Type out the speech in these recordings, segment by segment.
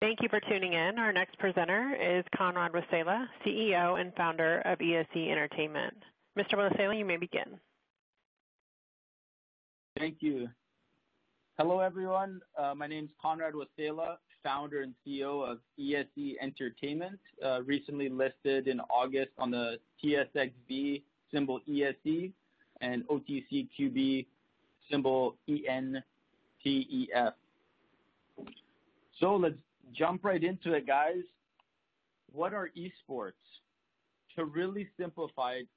Thank you for tuning in. Our next presenter is Conrad Wasela, CEO and founder of ESE Entertainment. Mr. Wasela, you may begin. Thank you. Hello, everyone. My name is Conrad Wasela, founder and CEO of ESE Entertainment, recently listed in August on the TSX-V, symbol ESE, and OTCQB, symbol ENTEF. So let's jump right into it, guys. What are esports? To really simplify it,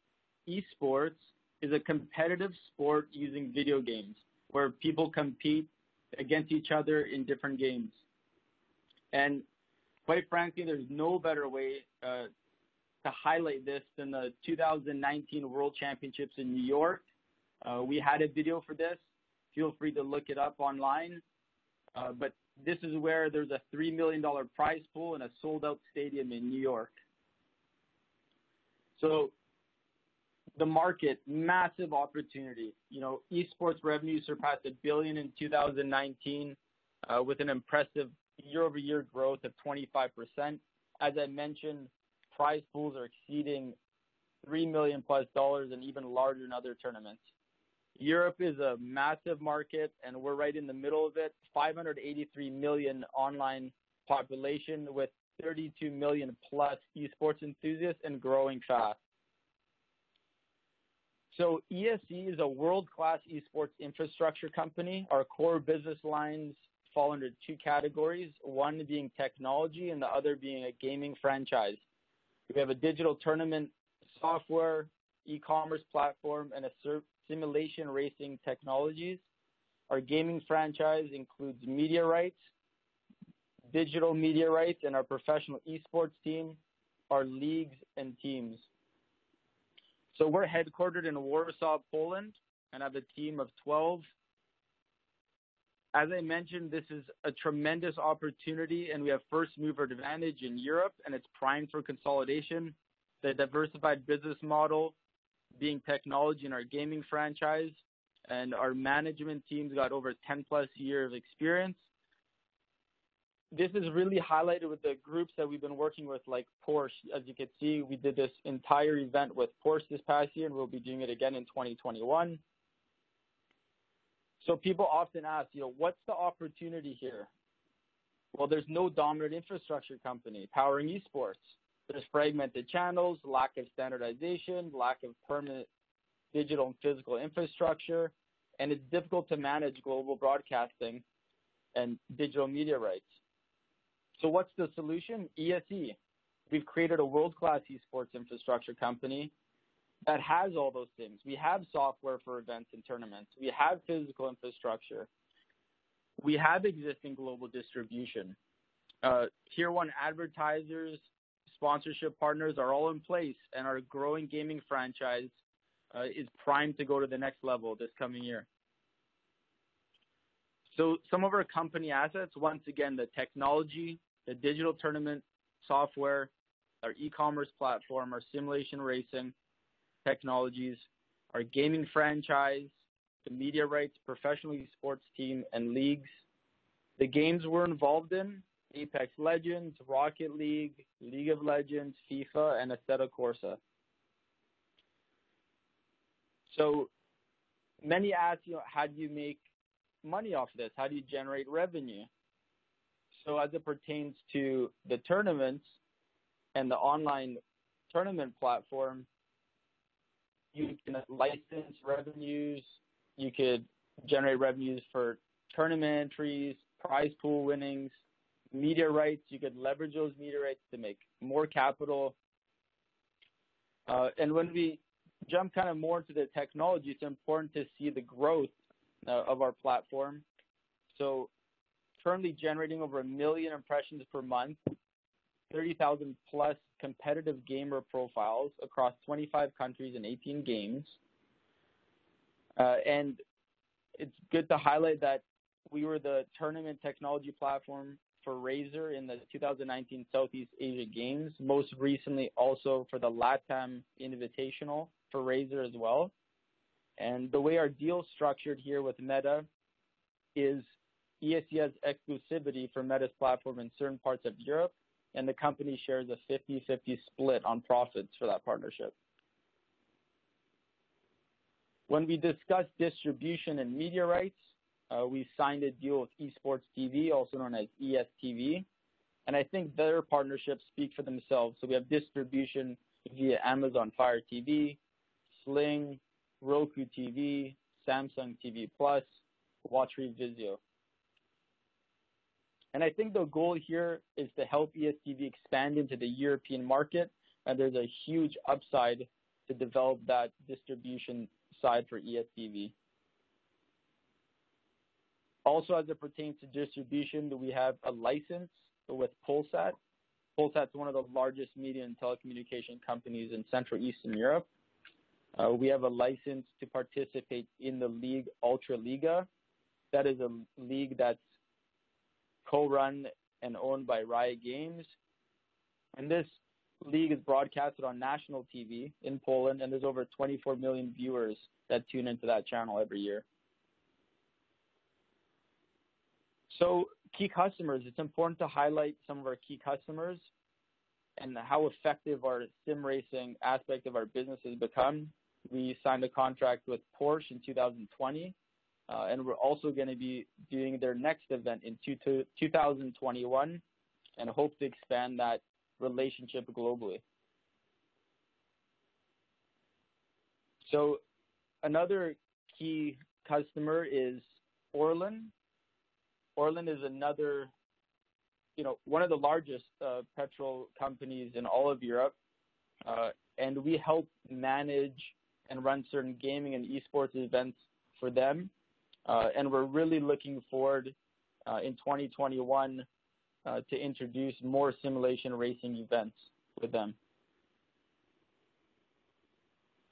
esports is a competitive sport using video games where people compete against each other in different games. And quite frankly, there's no better way to highlight this than the 2019 World Championships in New York. We had a video for this. Feel free to look it up online. But this is where there's a $3 million prize pool in a sold-out stadium in New York. So the market, massive opportunity. You know, esports revenue surpassed $1 billion in 2019 with an impressive year-over-year growth of 25%. As I mentioned, prize pools are exceeding $3 million plus and even larger in other tournaments. Europe is a massive market, and we're right in the middle of it. 583 million online population with 32 million plus esports enthusiasts and growing fast. So ESE is a world-class esports infrastructure company. Our core business lines fall under two categories, one being technology and the other being a gaming franchise. We have a digital tournament software, e-commerce platform, and a simulation racing technologies. Our gaming franchise includes media rights, digital media rights, and our professional esports team, our leagues and teams. So we're headquartered in Warsaw, Poland, and have a team of 12. As I mentioned, this is a tremendous opportunity, and we have first mover advantage in Europe, and it's primed for consolidation. The diversified business model being technology in our gaming franchise, and our management team's got over 10 plus years of experience. This is really highlighted with the groups that we've been working with, like Porsche. As you can see, we did this entire event with Porsche this past year, and we'll be doing it again in 2021. So people often ask, what's the opportunity here? Well, there's no dominant infrastructure company powering esports. There's fragmented channels, lack of standardization, lack of permanent digital and physical infrastructure, and it's difficult to manage global broadcasting and digital media rights. So what's the solution? ESE. We've created a world-class esports infrastructure company that has all those things. We have software for events and tournaments. We have physical infrastructure. We have existing global distribution. Tier 1 advertisers, sponsorship partners are all in place, and our growing gaming franchise is primed to go to the next level this coming year. So some of our company assets, once again, the technology, the digital tournament software, our e-commerce platform, our simulation racing technologies, our gaming franchise, the media rights, professional esports team, and leagues. The games we're involved in: Apex Legends, Rocket League, League of Legends, FIFA, and Assetto Corsa. So many ask, how do you make money off this? How do you generate revenue? So as it pertains to the tournaments and the online tournament platform, you can license revenues, you could generate revenues for tournament entries, prize pool winnings, media rights. You could leverage those media rights to make more capital. And when we jump kind of more into the technology, it's important to see the growth of our platform. So currently generating over 1 million impressions per month, 30,000 plus competitive gamer profiles across 25 countries and 18 games. And it's good to highlight that we were the tournament technology platform for Razer in the 2019 Southeast Asia Games, most recently also for the LATAM Invitational for Razer as well. And the way our deal is structured here with Meta is ESE has exclusivity for Meta's platform in certain parts of Europe, and the company shares a 50-50 split on profits for that partnership. When we discuss distribution and media rights, we signed a deal with Esports TV, also known as ESE.V, and I think their partnerships speak for themselves. So we have distribution via Amazon Fire TV, Sling, Roku TV, Samsung TV Plus, WatchFree Vizio. And I think the goal here is to help ESE.V expand into the European market, and there's a huge upside to develop that distribution side for ESE.V. Also, as it pertains to distribution, we have a license with Pulsat. Pulsat's one of the largest media and telecommunication companies in Central Eastern Europe. We have a license to participate in the league Ultraliga. That is a league that's co-run and owned by Riot Games. And this league is broadcasted on national TV in Poland, and there's over 24 million viewers that tune into that channel every year. So key customers, it's important to highlight some of our key customers and how effective our sim racing aspect of our business has become. We signed a contract with Porsche in 2020, and we're also going to be doing their next event in 2021 and hope to expand that relationship globally. So another key customer is Orlen. Orlen is another, one of the largest petrol companies in all of Europe, and we help manage and run certain gaming and esports events for them. And we're really looking forward in 2021 to introduce more simulation racing events with them.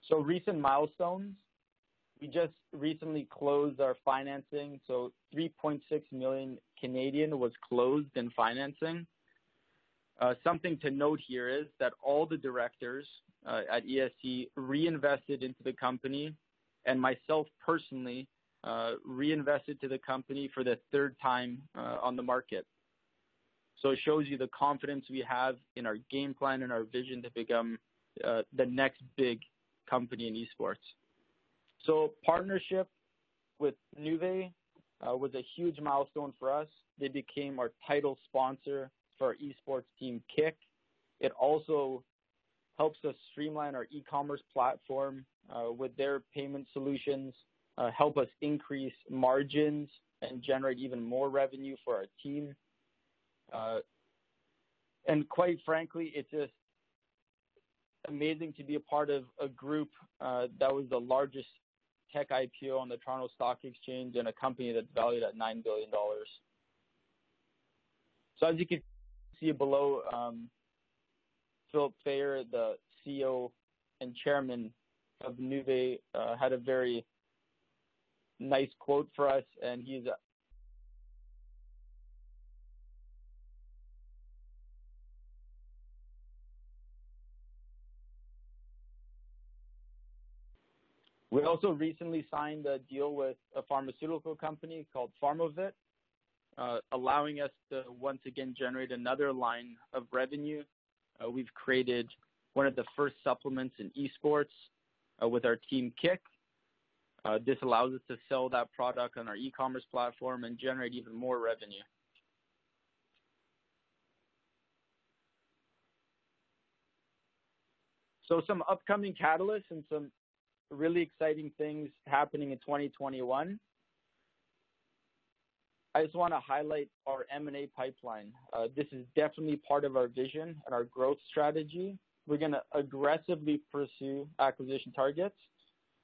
So recent milestones, we just recently closed our financing. So 3.6 million Canadian was closed in financing. Something to note here is that all the directors at ESE reinvested into the company, and myself personally reinvested to the company for the third time on the market. So it shows you the confidence we have in our game plan and our vision to become the next big company in esports. So partnership with Nuvei was a huge milestone for us. They became our title sponsor for our esports team Kick. It also helps us streamline our e-commerce platform with their payment solutions, help us increase margins and generate even more revenue for our team. And quite frankly, it's just amazing to be a part of a group that was the largest tech IPO on the Toronto Stock Exchange and a company that's valued at $9 billion. So as you can see below, Philip Fayer, the CEO and chairman of Nuvei, had a very nice quote for us, and he's We also recently signed a deal with a pharmaceutical company called Farmofit, allowing us to once again generate another line of revenue. We've created one of the first supplements in esports with our team Kick. This allows us to sell that product on our e-commerce platform and generate even more revenue. So some upcoming catalysts and some really exciting things happening in 2021. I just want to highlight our M&A pipeline. This is definitely part of our vision and our growth strategy. We're going to aggressively pursue acquisition targets.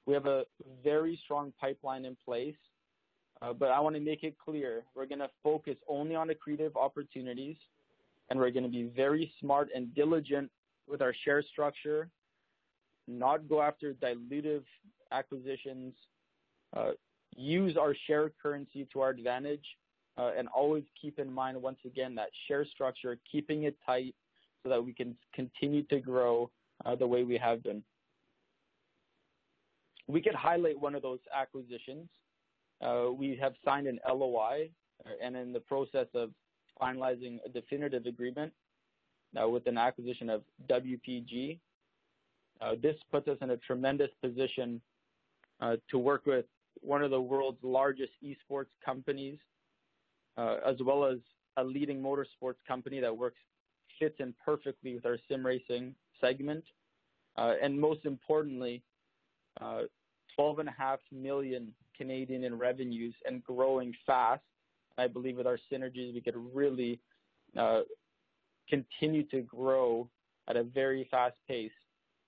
We have a very strong pipeline in place, but I want to make it clear, we're going to focus only on accretive opportunities, and we're going to be very smart and diligent with our share structure, not go after dilutive acquisitions, use our share currency to our advantage, and always keep in mind, once again, that share structure, keeping it tight so that we can continue to grow the way we have been. We could highlight one of those acquisitions. We have signed an LOI and in the process of finalizing a definitive agreement with an acquisition of WPG. This puts us in a tremendous position to work with one of the world's largest esports companies, as well as a leading motorsports company that fits in perfectly with our sim racing segment. And most importantly, 12.5 million Canadian in revenues and growing fast. I believe with our synergies, we could really continue to grow at a very fast pace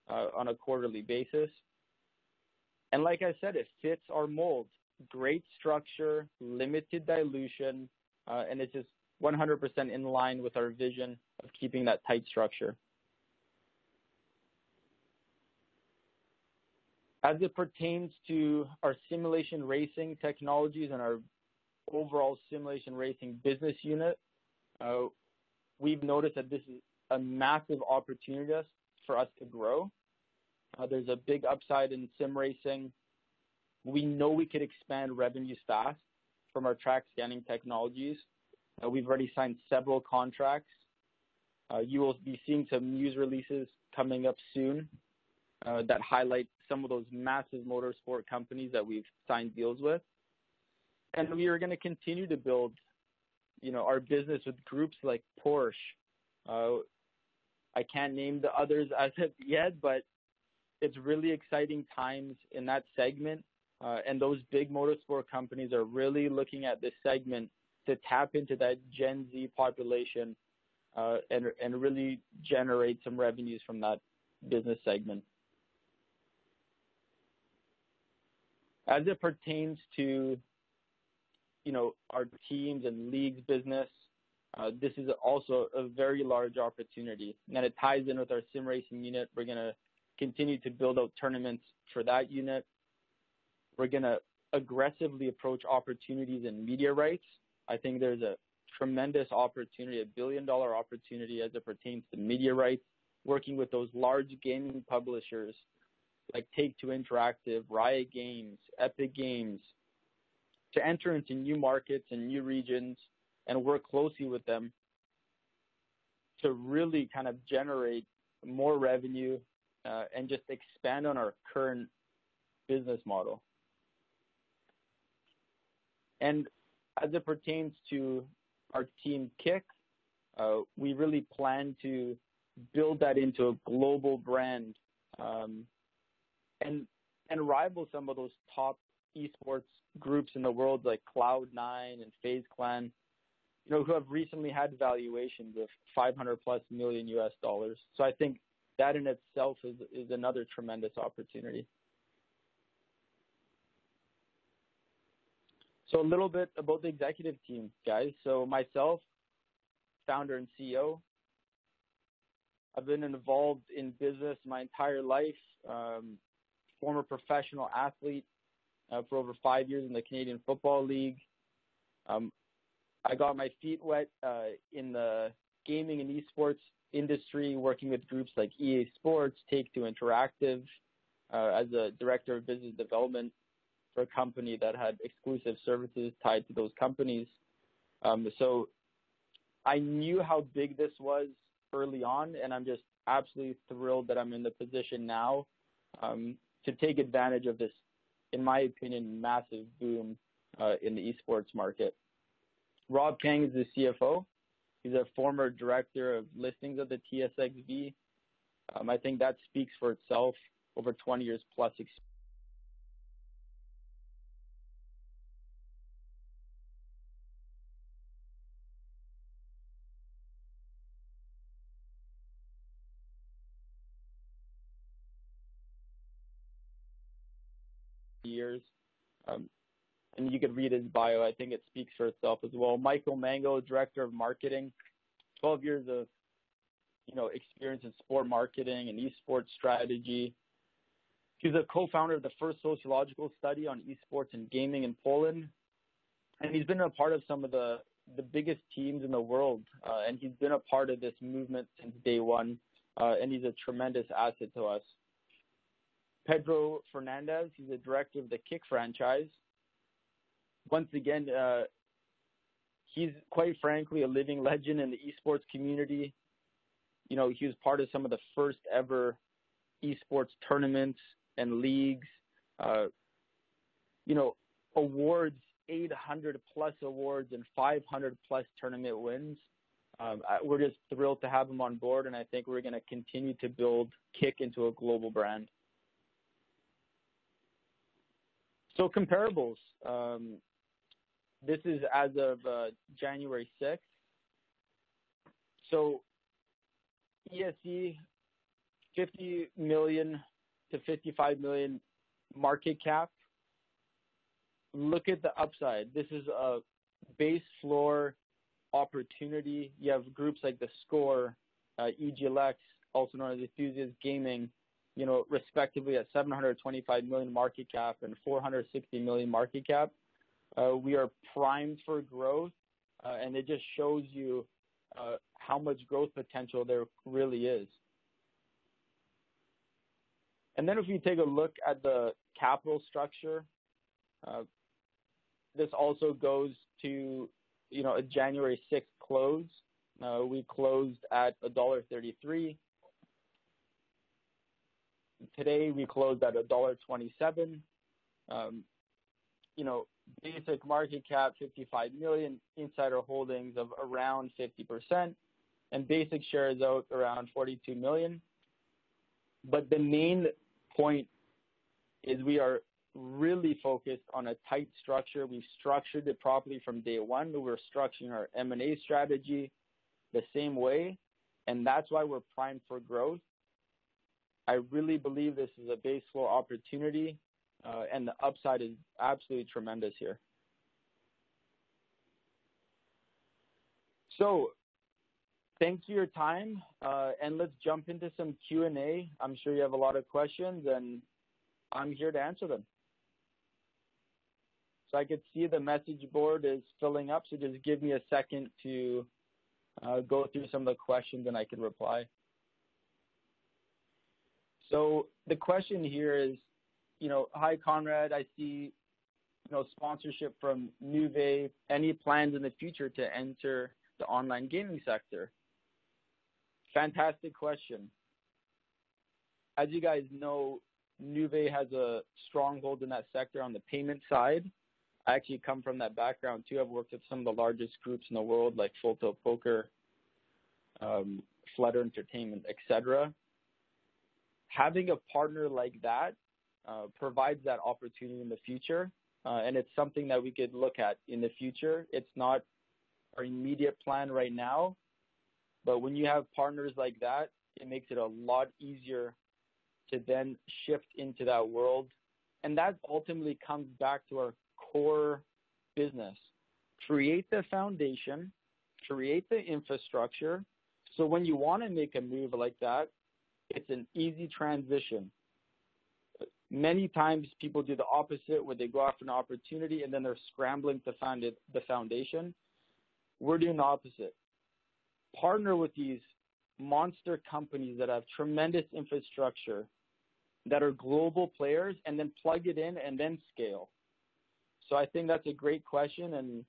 on a quarterly basis. And like I said, it fits our mold. Great structure, limited dilution, and it's just 100% in line with our vision of keeping that tight structure. As it pertains to our simulation racing technologies and our overall simulation racing business unit, we've noticed that this is a massive opportunity for us to grow. There's a big upside in sim racing. We know we could expand revenues fast from our track scanning technologies. We've already signed several contracts. You will be seeing some news releases coming up soon that highlight some of those massive motorsport companies that we've signed deals with. And we are going to continue to build, our business with groups like Porsche. I can't name the others as of yet, but it's really exciting times in that segment. And those big motorsport companies are really looking at this segment to tap into that Gen Z population and really generate some revenues from that business segment. As it pertains to, our teams and leagues business, this is also a very large opportunity. And it ties in with our sim racing unit. We're going to continue to build out tournaments for that unit. We're going to aggressively approach opportunities in media rights. I think there's a tremendous opportunity, $1 billion opportunity as it pertains to media rights, working with those large gaming publishers like Take-Two Interactive, Riot Games, Epic Games, to enter into new markets and new regions and work closely with them to really kind of generate more revenue and just expand on our current business model. And as it pertains to our team Kick, we really plan to build that into a global brand and rival some of those top esports groups in the world like Cloud9 and FaZe Clan, who have recently had valuations of $500+ million US. So I think that in itself is another tremendous opportunity. So a little bit about the executive team, guys. So myself, founder and CEO. I've been involved in business my entire life, former professional athlete for over 5 years in the Canadian Football League. I got my feet wet in the gaming and esports industry, working with groups like EA Sports, Take-Two Interactive, as a director of business development for a company that had exclusive services tied to those companies. So I knew how big this was early on, and I'm just absolutely thrilled that I'm in the position now to take advantage of this, in my opinion, massive boom in the esports market. Rob Kang is the CFO. He's a former director of listings of the TSX-V. I think that speaks for itself, over 20 years plus experience. Years. And you could read his bio. I think it speaks for itself as well. Michael Mango, Director of Marketing, 12 years of experience in sport marketing and esports strategy. He's a co-founder of the first sociological study on esports and gaming in Poland. And he's been a part of some of the biggest teams in the world. And he's been a part of this movement since day one. And he's a tremendous asset to us. Pedro Fernandez, he's the director of the Kick franchise. Once again, he's quite frankly a living legend in the esports community. You know, he was part of some of the first ever esports tournaments and leagues. You know, awards, 800 plus awards and 500 plus tournament wins. We're just thrilled to have him on board, and I think we're going to continue to build Kick into a global brand. So comparables. This is as of January 6th. So ESE, 50 million to 55 million market cap. Look at the upside. This is a base floor opportunity. You have groups like The Score, EGLX, also known as Enthusiast Gaming, you know, respectively at 725 million market cap and 460 million market cap. We are primed for growth, and it just shows you how much growth potential there really is. And then if you take a look at the capital structure, this also goes to, you know, a January 6th close. We closed at $1.33. Today we closed at $1.27. You know, basic market cap 55 million, insider holdings of around 50%, and basic shares out around 42 million. But the main point is we are really focused on a tight structure. We've structured it properly from day one. We're structuring our M&A strategy the same way, and that's why we're primed for growth. I really believe this is a base floor opportunity, and the upside is absolutely tremendous here. So thanks for your time, and let's jump into some Q&A. I'm sure you have a lot of questions, and I'm here to answer them. So I could see the message board is filling up, so just give me a second to go through some of the questions and I can reply. So the question here is, you know, hi Conrad, I see, you know, sponsorship from Nuve. Any plans in the future to enter the online gaming sector? Fantastic question. As you guys know, Nuve has a stronghold in that sector on the payment side. I actually come from that background too. I've worked with some of the largest groups in the world like Full Tilt Poker, Flutter Entertainment, etc. Having a partner like that provides that opportunity in the future, and it's something that we could look at in the future. It's not our immediate plan right now, but when you have partners like that, it makes it a lot easier to then shift into that world. And that ultimately comes back to our core business. Create the foundation, create the infrastructure, so when you want to make a move like that, it's an easy transition. Many times people do the opposite, where they go after an opportunity and then they're scrambling to find the foundation. We're doing the opposite. Partner with these monster companies that have tremendous infrastructure, that are global players, and then plug it in and then scale. So I think that's a great question, and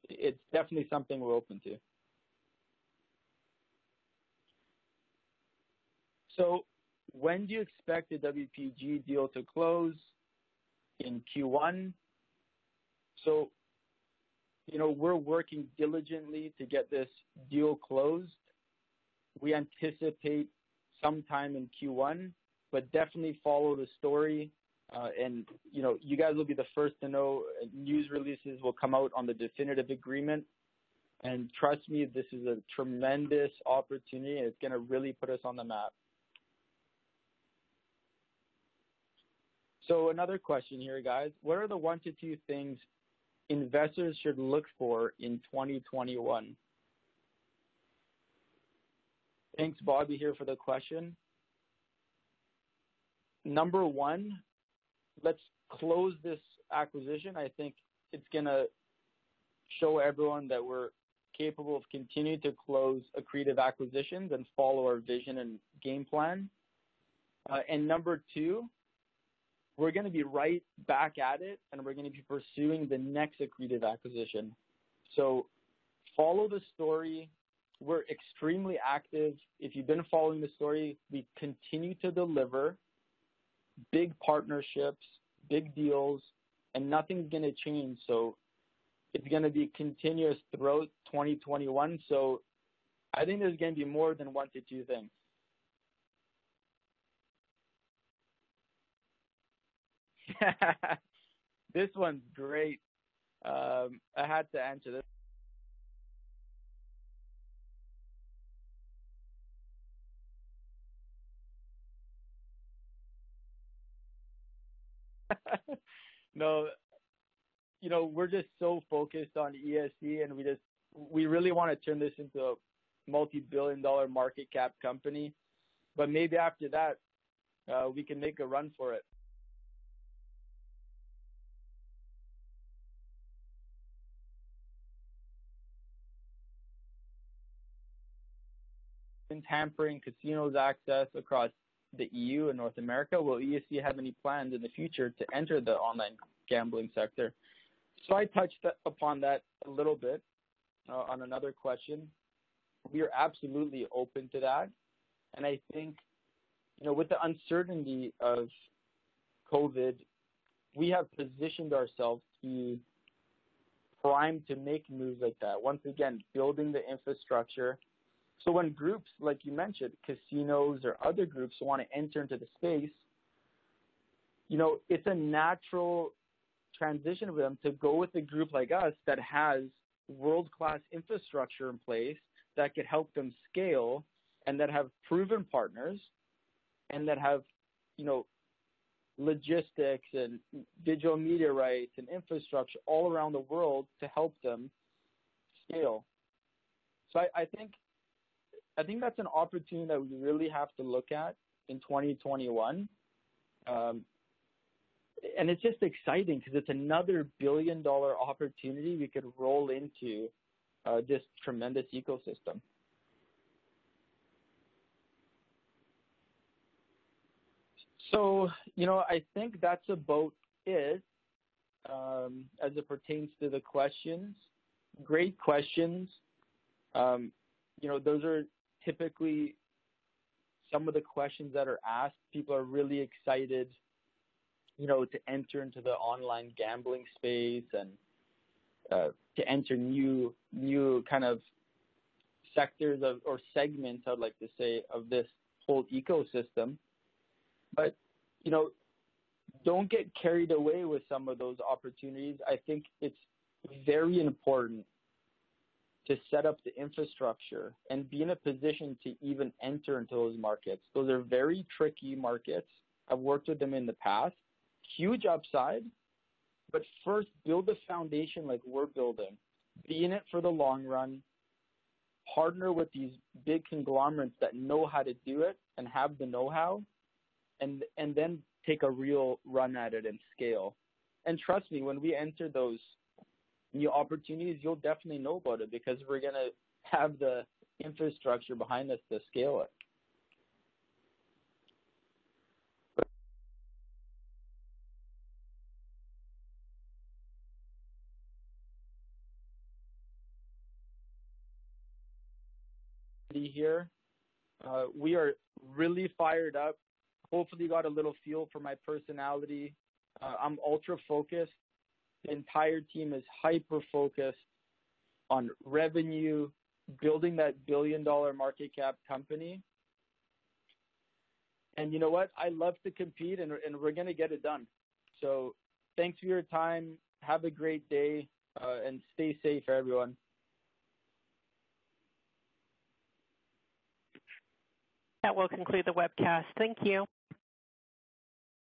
it's definitely something we're open to. So when do you expect the WPG deal to close? In Q1. So, you know, we're working diligently to get this deal closed. We anticipate sometime in Q1, but definitely follow the story. And, you know, you guys will be the first to know. News releases will come out on the definitive agreement. And trust me, this is a tremendous opportunity, and it's going to really put us on the map. So another question here, guys. What are the 1 to 2 things investors should look for in 2021? Thanks, Bobby, here for the question. Number 1, let's close this acquisition. I think it's going to show everyone that we're capable of continuing to close accretive acquisitions and follow our vision and game plan. And number 2, we're going to be right back at it, and we're going to be pursuing the next accretive acquisition. So follow the story. We're extremely active. If you've been following the story, we continue to deliver big partnerships, big deals, and nothing's going to change. So it's going to be continuous throughout 2021. So I think there's going to be more than one to two things. This one's great. I had to answer this. No, we're just so focused on ESE, and we really want to turn this into a multi-billion-dollar market cap company. But maybe after that, we can make a run for it. In tampering casinos access across the EU and North America, will ESE have any plans in the future to enter the online gambling sector? So I touched upon that a little bit on another question. We are absolutely open to that. And I think, with the uncertainty of COVID, we have positioned ourselves to be primed to make moves like that. Once again, building the infrastructure. So when groups, like you mentioned, casinos or other groups want to enter into the space, it's a natural transition for them to go with a group like us that has world-class infrastructure in place that could help them scale and that have proven partners and that have, logistics and digital media rights and infrastructure all around the world to help them scale. So I think that's an opportunity that we really have to look at in 2021. And it's just exciting because it's another billion-dollar opportunity we could roll into this tremendous ecosystem. So, I think that's about it as it pertains to the questions. Great questions. Those are typically some of the questions that are asked. People are really excited, to enter into the online gambling space and to enter new kind of sectors or segments, I'd like to say, of this whole ecosystem. But, don't get carried away with some of those opportunities. I think it's very important to set up the infrastructure and be in a position to even enter into those markets. Those are very tricky markets. I've worked with them in the past. Huge upside, but first build a foundation like we're building. Be in it for the long run. Partner with these big conglomerates that know how to do it and have the know-how, and then take a real run at it and scale. And trust me, when we enter those new opportunities, you'll definitely know about it because we're going to have the infrastructure behind us to scale it. Here, we are really fired up. Hopefully you got a little feel for my personality. I'm ultra focused. The entire team is hyper focused on revenue, building that billion-dollar market cap company. And you know what? I love to compete, and we're going to get it done. So thanks for your time. Have a great day, and stay safe, everyone. That will conclude the webcast. Thank you.